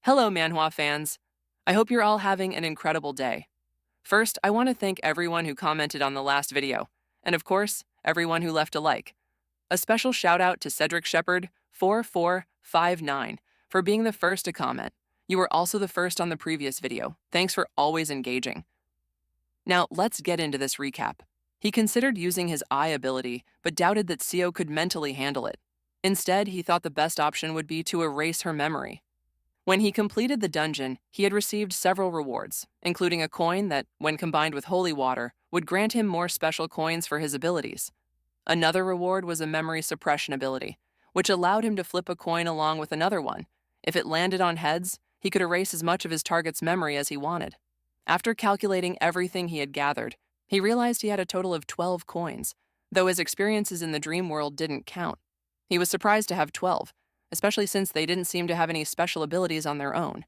Hello, Manhwa fans. I hope you're all having an incredible day. First, I want to thank everyone who commented on the last video, and of course, everyone who left a like. A special shout out to Cedric Shepard 4459 for being the first to comment. You were also the first on the previous video. Thanks for always engaging. Now, let's get into this recap. He considered using his eye ability, but doubted that Seo could mentally handle it. Instead, he thought the best option would be to erase her memory. When he completed the dungeon, he had received several rewards, including a coin that, when combined with holy water, would grant him more special coins for his abilities. Another reward was a memory suppression ability, which allowed him to flip a coin along with another one. If it landed on heads, he could erase as much of his target's memory as he wanted. After calculating everything he had gathered, he realized he had a total of 12 coins, though his experiences in the dream world didn't count. He was surprised to have 12, especially since they didn't seem to have any special abilities on their own.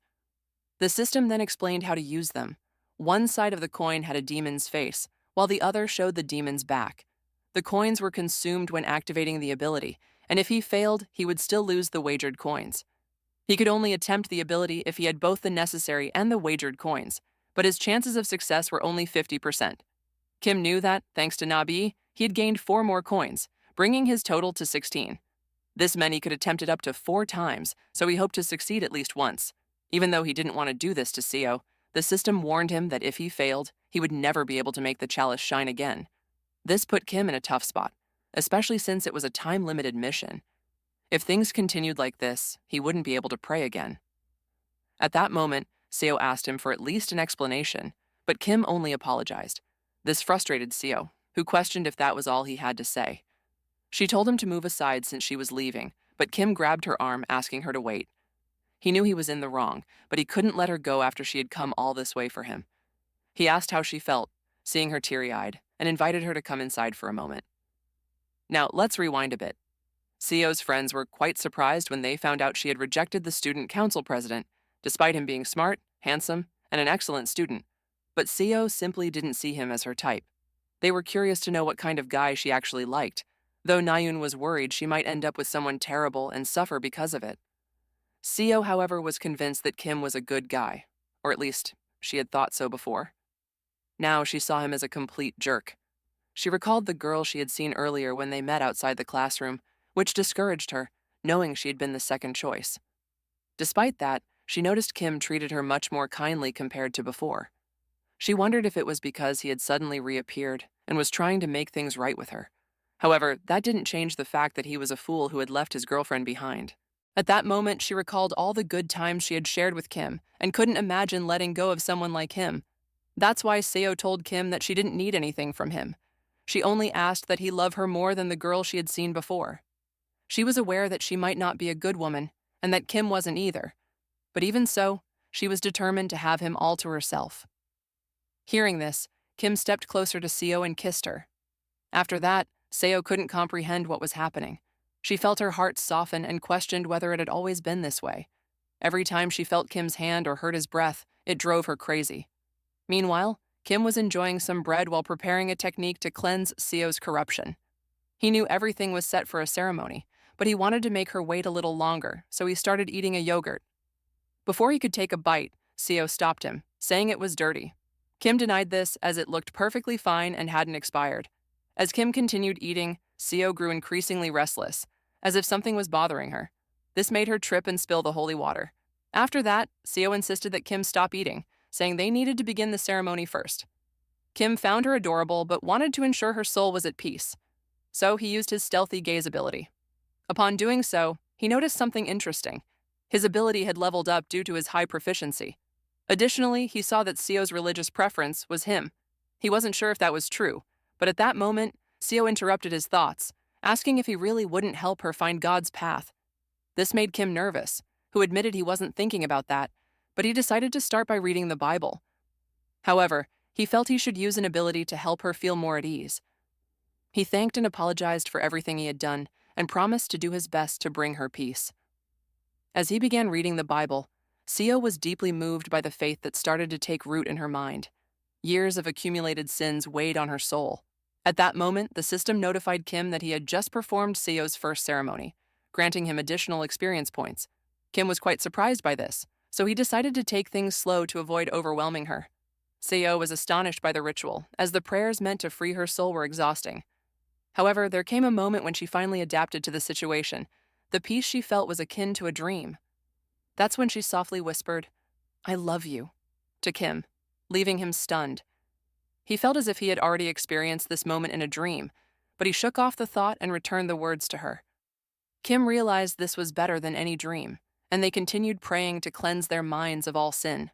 The system then explained how to use them. One side of the coin had a demon's face, while the other showed the demon's back. The coins were consumed when activating the ability, and if he failed, he would still lose the wagered coins. He could only attempt the ability if he had both the necessary and the wagered coins, but his chances of success were only 50%. Kim knew that, thanks to Nabi, he had gained 4 more coins, bringing his total to 16. This meant he could attempt it up to 4 times, so he hoped to succeed at least once. Even though he didn't want to do this to Seo, the system warned him that if he failed, he would never be able to make the chalice shine again. This put Kim in a tough spot, especially since it was a time-limited mission. If things continued like this, he wouldn't be able to pray again. At that moment, Seo asked him for at least an explanation, but Kim only apologized. This frustrated Seo, who questioned if that was all he had to say. She told him to move aside since she was leaving, but Kim grabbed her arm, asking her to wait. He knew he was in the wrong, but he couldn't let her go after she had come all this way for him. He asked how she felt, seeing her teary-eyed, and invited her to come inside for a moment. Now, let's rewind a bit. Seo's friends were quite surprised when they found out she had rejected the student council president, despite him being smart, handsome, and an excellent student. But Seo simply didn't see him as her type. They were curious to know what kind of guy she actually liked, though Nayoon was worried she might end up with someone terrible and suffer because of it. Seo, however, was convinced that Kim was a good guy, or at least she had thought so before. Now she saw him as a complete jerk. She recalled the girl she had seen earlier when they met outside the classroom, which discouraged her, knowing she had been the second choice. Despite that, she noticed Kim treated her much more kindly compared to before. She wondered if it was because he had suddenly reappeared and was trying to make things right with her. However, that didn't change the fact that he was a fool who had left his girlfriend behind. At that moment, she recalled all the good times she had shared with Kim and couldn't imagine letting go of someone like him. That's why Seo told Kim that she didn't need anything from him. She only asked that he love her more than the girl she had seen before. She was aware that she might not be a good woman and that Kim wasn't either. But even so, she was determined to have him all to herself. Hearing this, Kim stepped closer to Seo and kissed her. After that, Seo couldn't comprehend what was happening. She felt her heart soften and questioned whether it had always been this way. Every time she felt Kim's hand or heard his breath, it drove her crazy. Meanwhile, Kim was enjoying some bread while preparing a technique to cleanse Seo's corruption. He knew everything was set for a ceremony, but he wanted to make her wait a little longer, so he started eating a yogurt. Before he could take a bite, Seo stopped him, saying it was dirty. Kim denied this as it looked perfectly fine and hadn't expired. As Kim continued eating, Seo grew increasingly restless, as if something was bothering her. This made her trip and spill the holy water. After that, Seo insisted that Kim stop eating, saying they needed to begin the ceremony first. Kim found her adorable but wanted to ensure her soul was at peace. So he used his stealthy gaze ability. Upon doing so, he noticed something interesting. His ability had leveled up due to his high proficiency. Additionally, he saw that Seo's religious preference was him. He wasn't sure if that was true, but at that moment, Seo interrupted his thoughts, asking if he really wouldn't help her find God's path. This made Kim nervous, who admitted he wasn't thinking about that, but he decided to start by reading the Bible. However, he felt he should use an ability to help her feel more at ease. He thanked and apologized for everything he had done and promised to do his best to bring her peace. As he began reading the Bible, Seo was deeply moved by the faith that started to take root in her mind. Years of accumulated sins weighed on her soul. At that moment, the system notified Kim that he had just performed Seo's first ceremony, granting him additional experience points. Kim was quite surprised by this, so he decided to take things slow to avoid overwhelming her. Seo was astonished by the ritual, as the prayers meant to free her soul were exhausting. However, there came a moment when she finally adapted to the situation. The peace she felt was akin to a dream. That's when she softly whispered, "I love you," to Kim, leaving him stunned. He felt as if he had already experienced this moment in a dream, but he shook off the thought and returned the words to her. Kim realized this was better than any dream, and they continued praying to cleanse their minds of all sin.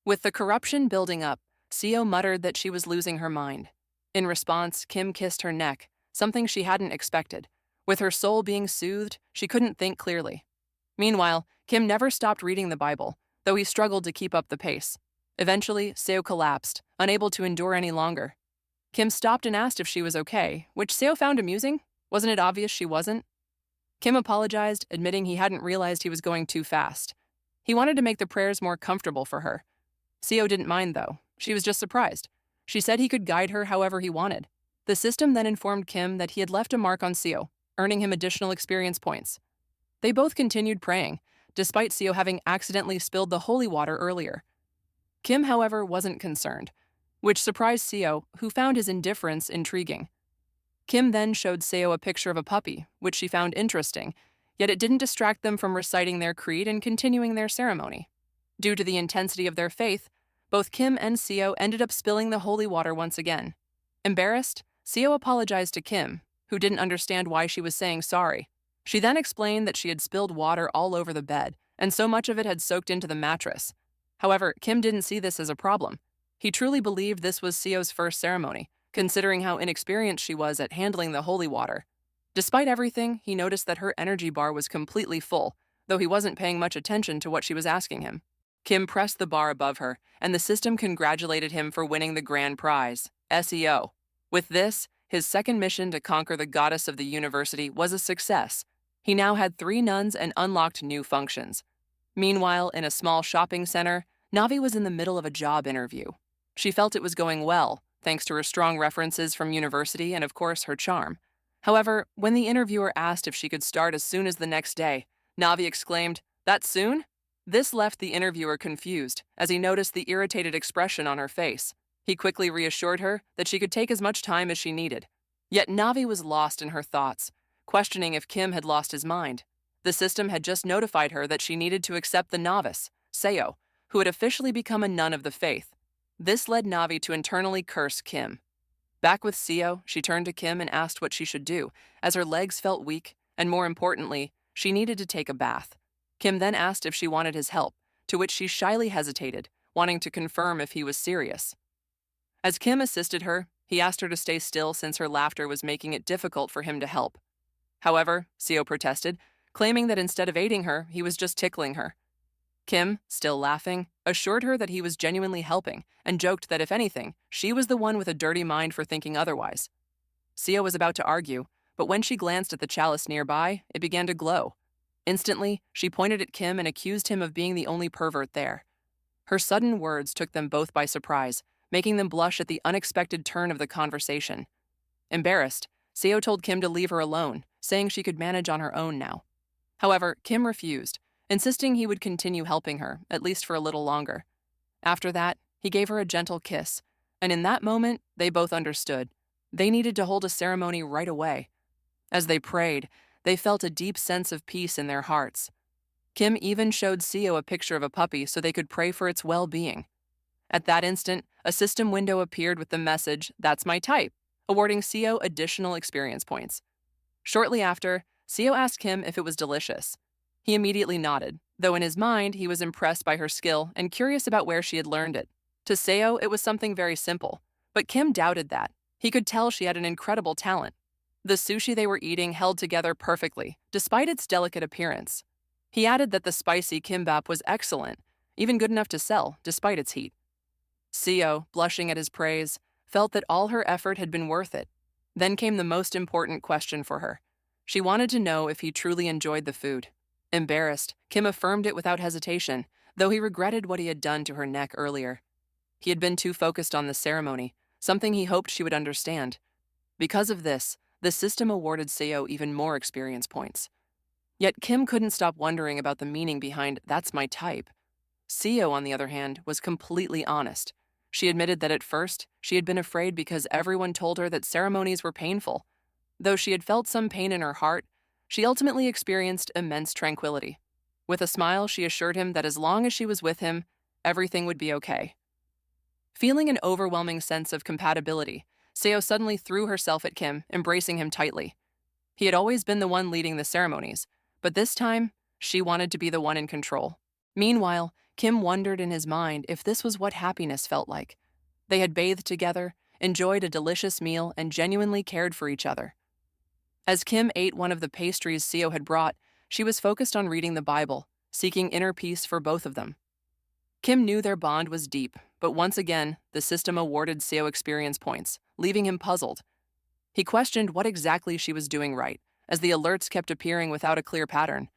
With the corruption building up, Seo muttered that she was losing her mind. In response, Kim kissed her neck, something she hadn't expected. With her soul being soothed, she couldn't think clearly. Meanwhile, Kim never stopped reading the Bible, though he struggled to keep up the pace. Eventually, Seo collapsed, unable to endure any longer. Kim stopped and asked if she was okay, which Seo found amusing. Wasn't it obvious she wasn't? Kim apologized, admitting he hadn't realized he was going too fast. He wanted to make the prayers more comfortable for her. Seo didn't mind, though. She was just surprised. She said he could guide her however he wanted. The system then informed Kim that he had left a mark on Seo, earning him additional experience points. They both continued praying, despite Seo having accidentally spilled the holy water earlier. Kim, however, wasn't concerned, which surprised Seo, who found his indifference intriguing. Kim then showed Seo a picture of a puppy, which she found interesting, yet it didn't distract them from reciting their creed and continuing their ceremony. Due to the intensity of their faith, both Kim and Seo ended up spilling the holy water once again. Embarrassed, Seo apologized to Kim, who didn't understand why she was saying sorry. She then explained that she had spilled water all over the bed, and so much of it had soaked into the mattress. However, Kim didn't see this as a problem. He truly believed this was Seo's first ceremony, considering how inexperienced she was at handling the holy water. Despite everything, he noticed that her energy bar was completely full, though he wasn't paying much attention to what she was asking him. Kim pressed the bar above her, and the system congratulated him for winning the grand prize, SEO. With this, his second mission to conquer the goddess of the university was a success. He now had 3 nuns and unlocked new functions. Meanwhile, in a small shopping center, Navi was in the middle of a job interview. She felt it was going well, thanks to her strong references from university and, of course, her charm. However, when the interviewer asked if she could start as soon as the next day, Navi exclaimed, "That soon?" This left the interviewer confused, as he noticed the irritated expression on her face. He quickly reassured her that she could take as much time as she needed. Yet Navi was lost in her thoughts, questioning if Kim had lost his mind. The system had just notified her that she needed to accept the novice, Seo, who had officially become a nun of the faith. This led Navi to internally curse Kim. Back with Seo, she turned to Kim and asked what she should do, as her legs felt weak, and more importantly, she needed to take a bath. Kim then asked if she wanted his help, to which she shyly hesitated, wanting to confirm if he was serious. As Kim assisted her, he asked her to stay still since her laughter was making it difficult for him to help. However, Seo protested, claiming that instead of aiding her, he was just tickling her. Kim, still laughing, assured her that he was genuinely helping and joked that if anything, she was the one with a dirty mind for thinking otherwise. Seo was about to argue, but when she glanced at the chalice nearby, it began to glow. Instantly, she pointed at Kim and accused him of being the only pervert there. Her sudden words took them both by surprise, making them blush at the unexpected turn of the conversation. Embarrassed, Seo told Kim to leave her alone, saying she could manage on her own now. However, Kim refused, insisting he would continue helping her, at least for a little longer. After that, he gave her a gentle kiss, and in that moment, they both understood. They needed to hold a ceremony right away. As they prayed, they felt a deep sense of peace in their hearts. Kim even showed Seo a picture of a puppy so they could pray for its well-being. At that instant, a system window appeared with the message, "That's my type," awarding Seo additional experience points. Shortly after, Seo asked Kim if it was delicious. He immediately nodded, though in his mind he was impressed by her skill and curious about where she had learned it. To Seo, it was something very simple, but Kim doubted that. He could tell she had an incredible talent. The sushi they were eating held together perfectly, despite its delicate appearance. He added that the spicy kimbap was excellent, even good enough to sell, despite its heat. Seo, blushing at his praise, felt that all her effort had been worth it. Then came the most important question for her. She wanted to know if he truly enjoyed the food. Embarrassed, Kim affirmed it without hesitation, though he regretted what he had done to her neck earlier. He had been too focused on the ceremony, something he hoped she would understand. Because of this, the system awarded Seo even more experience points. Yet Kim couldn't stop wondering about the meaning behind "that's my type." Seo, on the other hand, was completely honest. She admitted that at first, she had been afraid because everyone told her that ceremonies were painful. Though she had felt some pain in her heart, she ultimately experienced immense tranquility. With a smile, she assured him that as long as she was with him, everything would be okay. Feeling an overwhelming sense of compatibility, Seo suddenly threw herself at Kim, embracing him tightly. He had always been the one leading the ceremonies, but this time, she wanted to be the one in control. Meanwhile, Kim wondered in his mind if this was what happiness felt like. They had bathed together, enjoyed a delicious meal, and genuinely cared for each other. As Kim ate one of the pastries Seo had brought, she was focused on reading the Bible, seeking inner peace for both of them. Kim knew their bond was deep, but once again, the system awarded Seo experience points, leaving him puzzled. He questioned what exactly she was doing right, as the alerts kept appearing without a clear pattern.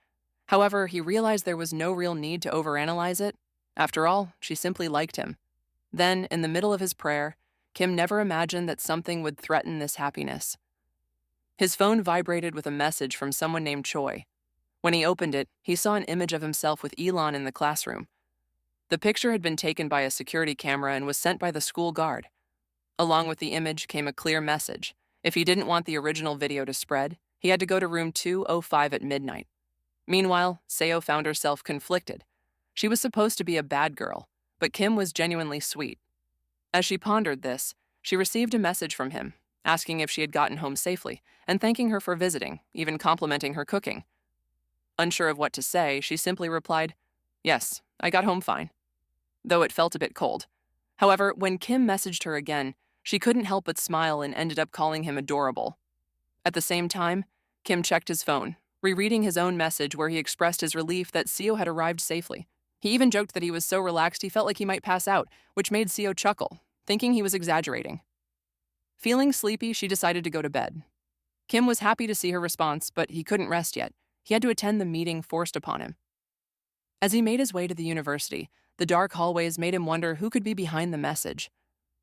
However, he realized there was no real need to overanalyze it. After all, she simply liked him. Then, in the middle of his prayer, Kim never imagined that something would threaten this happiness. His phone vibrated with a message from someone named Choi. When he opened it, he saw an image of himself with Elon in the classroom. The picture had been taken by a security camera and was sent by the school guard. Along with the image came a clear message. If he didn't want the original video to spread, he had to go to room 205 at midnight. Meanwhile, Seo found herself conflicted. She was supposed to be a bad girl, but Kim was genuinely sweet. As she pondered this, she received a message from him, asking if she had gotten home safely, and thanking her for visiting, even complimenting her cooking. Unsure of what to say, she simply replied, "Yes, I got home fine," though it felt a bit cold. However, when Kim messaged her again, she couldn't help but smile and ended up calling him adorable. At the same time, Kim checked his phone, rereading his own message where he expressed his relief that Seo had arrived safely. He even joked that he was so relaxed he felt like he might pass out, which made Seo chuckle, thinking he was exaggerating. Feeling sleepy, she decided to go to bed. Kim was happy to see her response, but he couldn't rest yet. He had to attend the meeting forced upon him. As he made his way to the university, the dark hallways made him wonder who could be behind the message.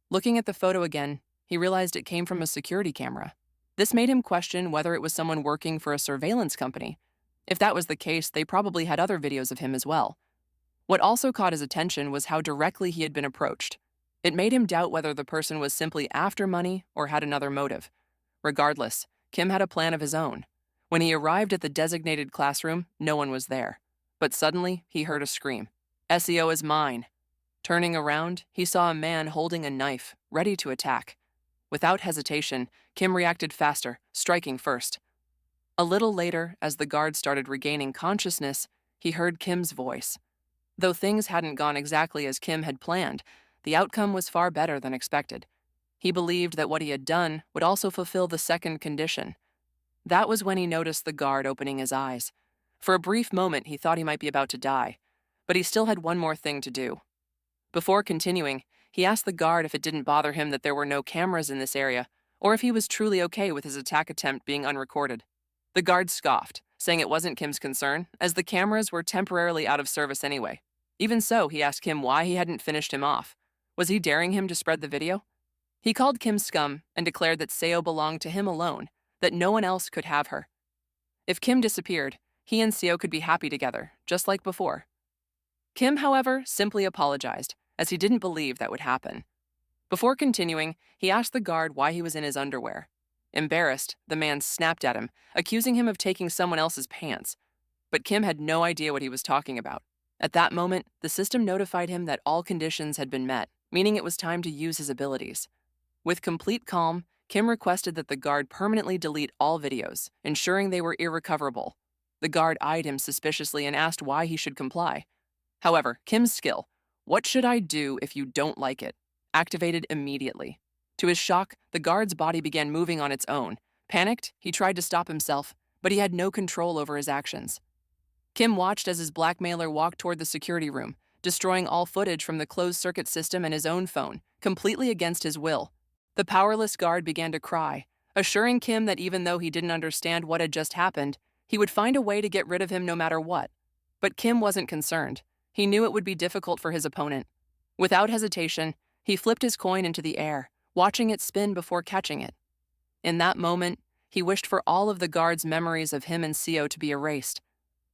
Looking at the photo again, he realized it came from a security camera. This made him question whether it was someone working for a surveillance company. If that was the case, they probably had other videos of him as well. What also caught his attention was how directly he had been approached. It made him doubt whether the person was simply after money or had another motive. Regardless, Kim had a plan of his own. When he arrived at the designated classroom, no one was there. But suddenly, he heard a scream. "SEO is mine." Turning around, he saw a man holding a knife, ready to attack. Without hesitation, Kim reacted faster, striking first. A little later, as the guard started regaining consciousness, he heard Kim's voice. Though things hadn't gone exactly as Kim had planned, the outcome was far better than expected. He believed that what he had done would also fulfill the second condition. That was when he noticed the guard opening his eyes. For a brief moment, he thought he might be about to die, but he still had one more thing to do. Before continuing, he asked the guard if it didn't bother him that there were no cameras in this area, or if he was truly okay with his attack attempt being unrecorded. The guard scoffed, saying it wasn't Kim's concern, as the cameras were temporarily out of service anyway. Even so, he asked Kim why he hadn't finished him off. Was he daring him to spread the video? He called Kim scum and declared that Seo belonged to him alone, that no one else could have her. If Kim disappeared, he and Seo could be happy together, just like before. Kim, however, simply apologized, as he didn't believe that would happen. Before continuing, he asked the guard why he was in his underwear. Embarrassed, the man snapped at him, accusing him of taking someone else's pants. But Kim had no idea what he was talking about. At that moment, the system notified him that all conditions had been met, meaning it was time to use his abilities. With complete calm, Kim requested that the guard permanently delete all videos, ensuring they were irrecoverable. The guard eyed him suspiciously and asked why he should comply. However, Kim's skill, "What should I do if you don't like it?" activated immediately. To his shock, the guard's body began moving on its own. Panicked, he tried to stop himself, but he had no control over his actions. Kim watched as his blackmailer walked toward the security room, destroying all footage from the closed-circuit system and his own phone, completely against his will. The powerless guard began to cry, assuring Kim that even though he didn't understand what had just happened, he would find a way to get rid of him no matter what. But Kim wasn't concerned. He knew it would be difficult for his opponent. Without hesitation, he flipped his coin into the air, watching it spin before catching it. In that moment, he wished for all of the guard's memories of him and Seo to be erased.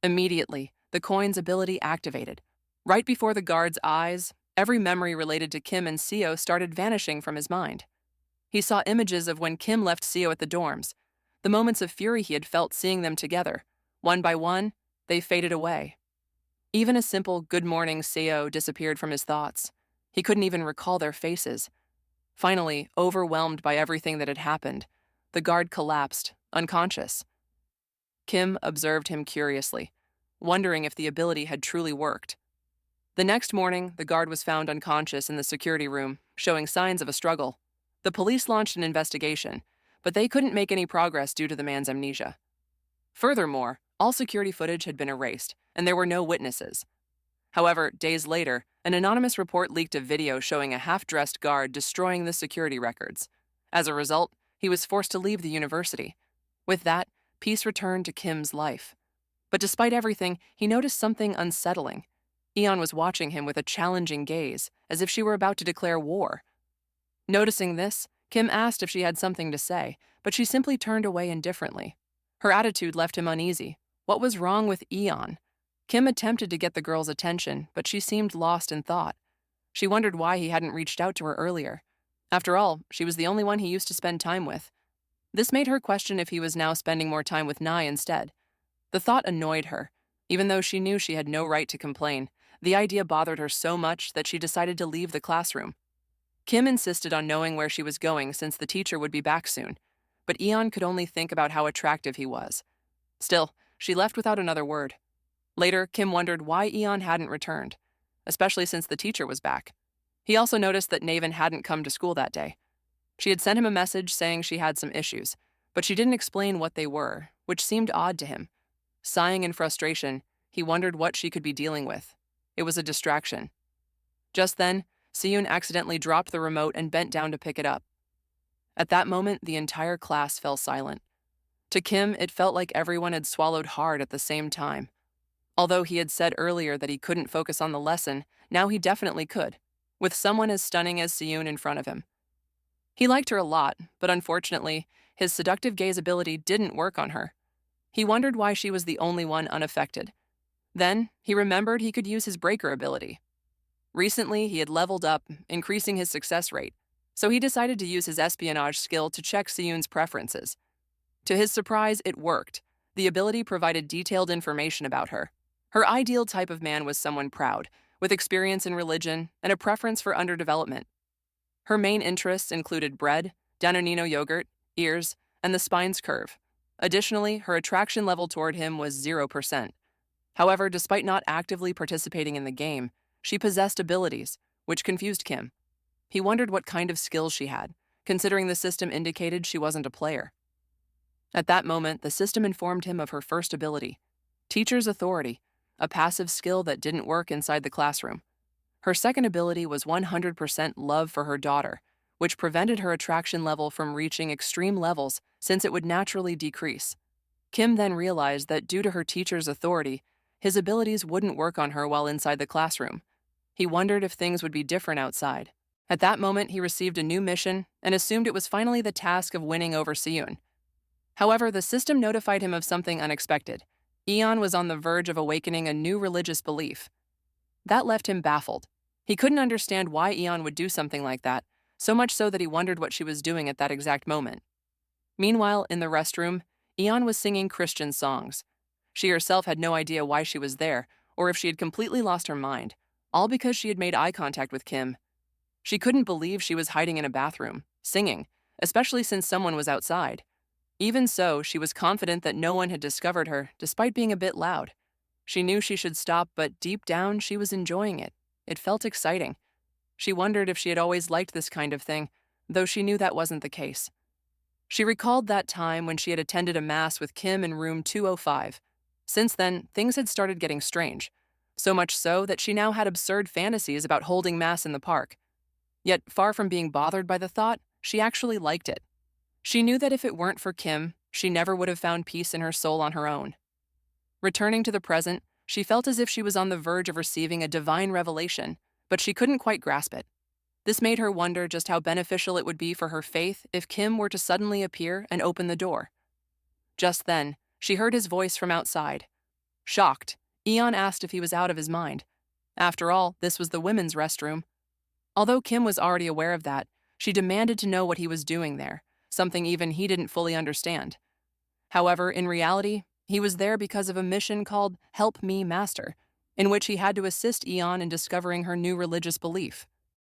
Immediately, the coin's ability activated. Right before the guard's eyes, every memory related to Kim and Seo started vanishing from his mind. He saw images of when Kim left Seo at the dorms, the moments of fury he had felt seeing them together. One by one, they faded away. Even a simple "Good morning, Seo" disappeared from his thoughts. He couldn't even recall their faces. Finally, overwhelmed by everything that had happened, the guard collapsed, unconscious. Kim observed him curiously, wondering if the ability had truly worked. The next morning, the guard was found unconscious in the security room, showing signs of a struggle. The police launched an investigation, but they couldn't make any progress due to the man's amnesia. Furthermore, all security footage had been erased, and there were no witnesses. However, days later, an anonymous report leaked a video showing a half-dressed guard destroying the security records. As a result, he was forced to leave the university. With that, peace returned to Kim's life. But despite everything, he noticed something unsettling. Ayeon was watching him with a challenging gaze, as if she were about to declare war. Noticing this, Kim asked if she had something to say, but she simply turned away indifferently. Her attitude left him uneasy. What was wrong with Ayeon? Kim attempted to get the girl's attention, but she seemed lost in thought. She wondered why he hadn't reached out to her earlier. After all, she was the only one he used to spend time with. This made her question if he was now spending more time with Nai instead. The thought annoyed her. Even though she knew she had no right to complain, the idea bothered her so much that she decided to leave the classroom. Kim insisted on knowing where she was going since the teacher would be back soon, but Ayeon could only think about how attractive he was. Still, she left without another word. Later, Kim wondered why Ayeon hadn't returned, especially since the teacher was back. He also noticed that Naven hadn't come to school that day. She had sent him a message saying she had some issues, but she didn't explain what they were, which seemed odd to him. Sighing in frustration, he wondered what she could be dealing with. It was a distraction. Just then, Seyun accidentally dropped the remote and bent down to pick it up. At that moment, the entire class fell silent. To Kim, it felt like everyone had swallowed hard at the same time. Although he had said earlier that he couldn't focus on the lesson, now he definitely could, with someone as stunning as Seyun in front of him. He liked her a lot, but unfortunately, his seductive gaze ability didn't work on her. He wondered why she was the only one unaffected. Then, he remembered he could use his breaker ability. Recently, he had leveled up, increasing his success rate, so he decided to use his espionage skill to check Seyun's preferences. To his surprise, it worked. The ability provided detailed information about her. Her ideal type of man was someone proud, with experience in religion and a preference for underdevelopment. Her main interests included bread, Danonino yogurt, ears, and the spine's curve. Additionally, her attraction level toward him was 0%. However, despite not actively participating in the game, she possessed abilities, which confused Kim. He wondered what kind of skills she had, considering the system indicated she wasn't a player. At that moment, the system informed him of her first ability, Teacher's Authority, a passive skill that didn't work inside the classroom. Her second ability was 100% love for her daughter, which prevented her attraction level from reaching extreme levels since it would naturally decrease. Kim then realized that due to her teacher's authority, his abilities wouldn't work on her while inside the classroom. He wondered if things would be different outside. At that moment, he received a new mission and assumed it was finally the task of winning over Seyun. However, the system notified him of something unexpected. Ayeon was on the verge of awakening a new religious belief. That left him baffled. He couldn't understand why Ayeon would do something like that, so much so that he wondered what she was doing at that exact moment. Meanwhile, in the restroom, Ayeon was singing Christian songs. She herself had no idea why she was there, or if she had completely lost her mind, all because she had made eye contact with Kim. She couldn't believe she was hiding in a bathroom, singing, especially since someone was outside. Even so, she was confident that no one had discovered her, despite being a bit loud. She knew she should stop, but deep down, she was enjoying it. It felt exciting. She wondered if she had always liked this kind of thing, though she knew that wasn't the case. She recalled that time when she had attended a mass with Kim in room 205. Since then, things had started getting strange, so much so that she now had absurd fantasies about holding mass in the park. Yet, far from being bothered by the thought, she actually liked it. She knew that if it weren't for Kim, she never would have found peace in her soul on her own. Returning to the present, she felt as if she was on the verge of receiving a divine revelation, but she couldn't quite grasp it. This made her wonder just how beneficial it would be for her faith if Kim were to suddenly appear and open the door. Just then, she heard his voice from outside. Shocked, Ayeon asked if he was out of his mind. After all, this was the women's restroom. Although Kim was already aware of that, she demanded to know what he was doing there, something even he didn't fully understand. However, in reality, he was there because of a mission called Help Me Master, in which he had to assist Ayeon in discovering her new religious belief.